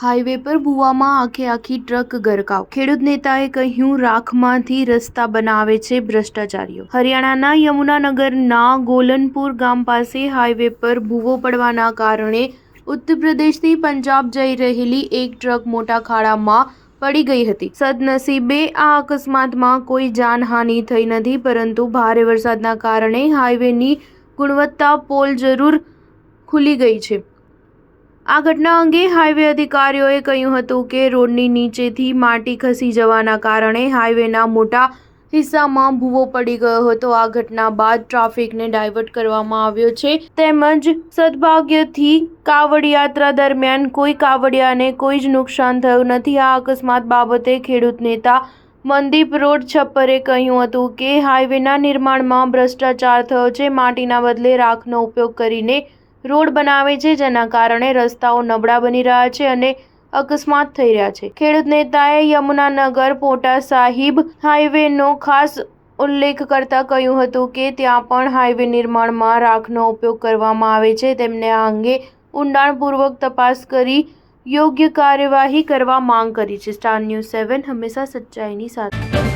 Highway પર ભૂવામાં આખી truck ગરકાવ। ખેડૂત નેતાએ કહ્યું, રાખમાંથી રસ્તા બનાવે છે ભ્રષ્ટાચારીઓ। હરિયાણાના યમુનાનગરના ગોલનપુર ગામ પાસે હાઈવે પર ભૂવો પડવાના કારણે ઉત્તર પ્રદેશથી પંજાબ જઈ રહેલી એક ટ્રક મોટા ખાડામાં પડી ગઈ હતી। સદનસીબે આ અકસ્માતમાં કોઈ જાનહાનિ થઈ નથી, પરંતુ ભારે વરસાદના કારણે હાઈવેની ગુણવત્તા પોલ જરૂર ખુલી ગઈ છે। આ ઘટના અંગે હાઈવે અધિકારીઓએ કહ્યું હતું કે રોડની નીચેથી માટી ખસી જવાના કારણે હાઈવેના મોટા હિસ્સામાં ભૂવો પડી ગયો હતો। આ ઘટના બાદ ટ્રાફિકને ડાયવર્ટ કરવામાં આવ્યો છે, તેમજ સદભાગ્યથી કાવડ યાત્રા દરમિયાન કોઈ કાવડિયાને કોઈ જ નુકસાન થયું નથી। આ અકસ્માત બાબતે ખેડૂત નેતા મનદીપ રોડ છપ્પરે કહ્યું હતું કે હાઈવેના નિર્માણમાં ભ્રષ્ટાચાર થયો છે। માટીના બદલે રાખનો ઉપયોગ કરીને રોડ બનાવે છે, જેના કારણે રસ્તાઓ નબળા બની રહ્યા છે અને અકસ્માત થઈ રહ્યા છે। ખેડૂત નેતાએ યમુનાનગર પોટા સાહિબ હાઈવેનો ખાસ ઉલ્લેખ કરતા કહ્યું હતું કે ત્યાં પણ હાઈવે નિર્માણમાં રાખનો ઉપયોગ કરવામાં આવે છે। તેમણે આ અંગે ઊંડાણપૂર્વક તપાસ કરી યોગ્ય કાર્યવાહી કરવા માંગ કરી છે। સ્ટાર ન્યૂઝ 7 હંમેશા સચ્ચાઈની સાથે।